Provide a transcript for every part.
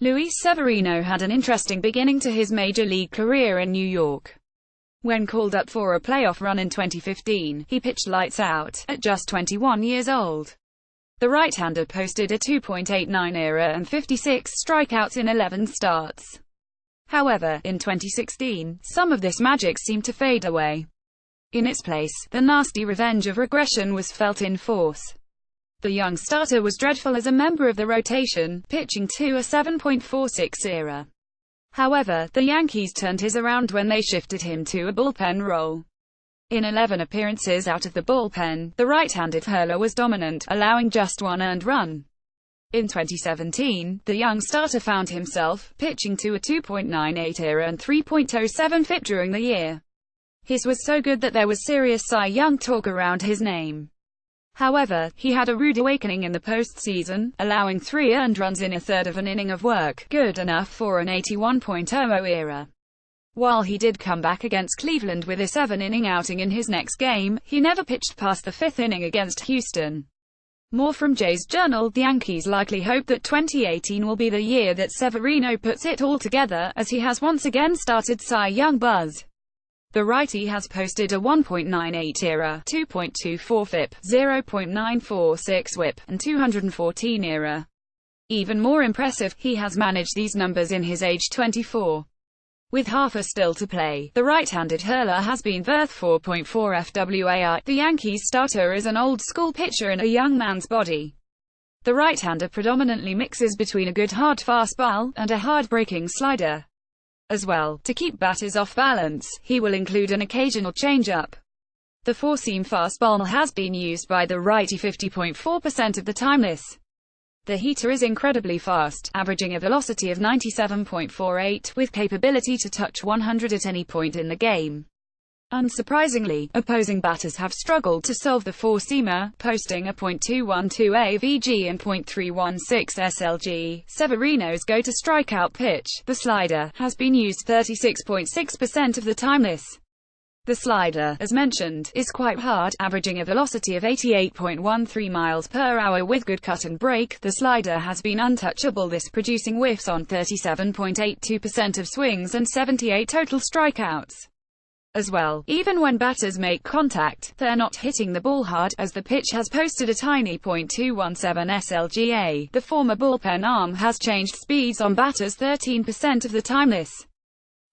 Luis Severino had an interesting beginning to his major league career in New York. When called up for a playoff run in 2015, he pitched lights out, at just 21 years old. The right-hander posted a 2.89 ERA and 56 strikeouts in 11 starts. However, in 2016, some of this magic seemed to fade away. In its place, the nasty revenge of regression was felt in force. The young starter was dreadful as a member of the rotation, pitching to a 7.46 ERA. However, the Yankees turned his around when they shifted him to a bullpen role. In 11 appearances out of the bullpen, the right-handed hurler was dominant, allowing just one earned run. In 2017, the young starter found himself pitching to a 2.98 ERA and 3.07 FIP during the year. His was so good that there was serious Cy Young talk around his name. However, he had a rude awakening in the postseason, allowing 3 earned runs in a third of an inning of work, good enough for an 81.00 ERA. While he did come back against Cleveland with a 7-inning outing in his next game, he never pitched past the 5th inning against Houston. More from Jay's Journal. The Yankees likely hope that 2018 will be the year that Severino puts it all together, as he has once again started Cy Young buzz. The righty has posted a 1.98 ERA, 2.24 FIP, 0.946 WHIP, and 214 ERA. Even more impressive, he has managed these numbers in his age 24. With half a still to play, the right-handed hurler has been worth 4.4 FWAR. The Yankees starter is an old-school pitcher in a young man's body. The right-hander predominantly mixes between a good hard fastball and a hard-breaking slider. As well, to keep batters off balance, he will include an occasional changeup. The four-seam fastball has been used by the righty 50.4% of the time. The heater is incredibly fast, averaging a velocity of 97.48, with capability to touch 100 at any point in the game. Unsurprisingly, opposing batters have struggled to solve the four-seamer, posting a .212 AVG and .316 SLG. Severino's go-to strikeout pitch, the slider, has been used 36.6% of the time. The slider, as mentioned, is quite hard, averaging a velocity of 88.13 miles per hour with good cut and break. The slider has been untouchable, this producing whiffs on 37.82% of swings and 78 total strikeouts. As well, even when batters make contact, they're not hitting the ball hard, as the pitch has posted a tiny .217 SLGA. The former bullpen arm has changed speeds on batters 13% of the time.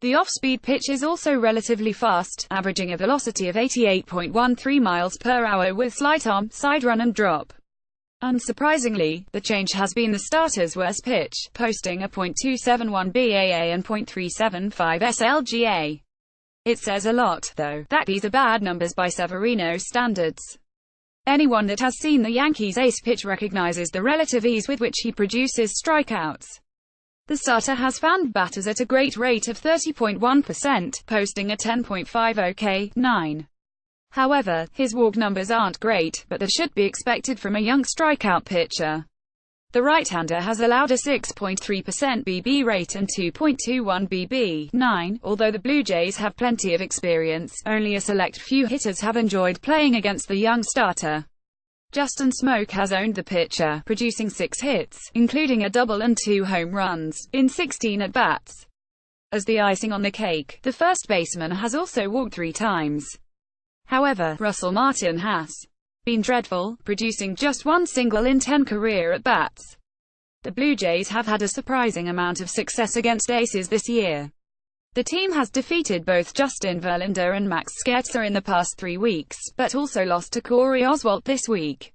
The off-speed pitch is also relatively fast, averaging a velocity of 88.13 miles per hour with slight arm, side run and drop. Unsurprisingly, the change has been the starter's worst pitch, posting a .271 BAA and .375 SLGA. It says a lot, though, that these are bad numbers by Severino's standards. Anyone that has seen the Yankees' ace pitch recognizes the relative ease with which he produces strikeouts. The starter has found batters at a great rate of 30.1%, posting a 10.50 K9. However, his walk numbers aren't great, but that should be expected from a young strikeout pitcher. The right-hander has allowed a 6.3% BB rate and 2.21 BB9. Although the Blue Jays have plenty of experience, only a select few hitters have enjoyed playing against the young starter. Justin Smoke has owned the pitcher, producing 6 hits, including a double and 2 home runs, in 16 at-bats. As the icing on the cake, the first baseman has also walked 3 times. However, Russell Martin has been dreadful, producing just 1 single in 10 career at-bats. The Blue Jays have had a surprising amount of success against aces this year. The team has defeated both Justin Verlander and Max Scherzer in the past 3 weeks, but also lost to Corey Oswalt this week.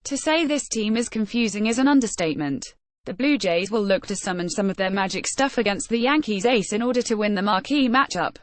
To say this team is confusing is an understatement. The Blue Jays will look to summon some of their magic stuff against the Yankees ace in order to win the marquee matchup.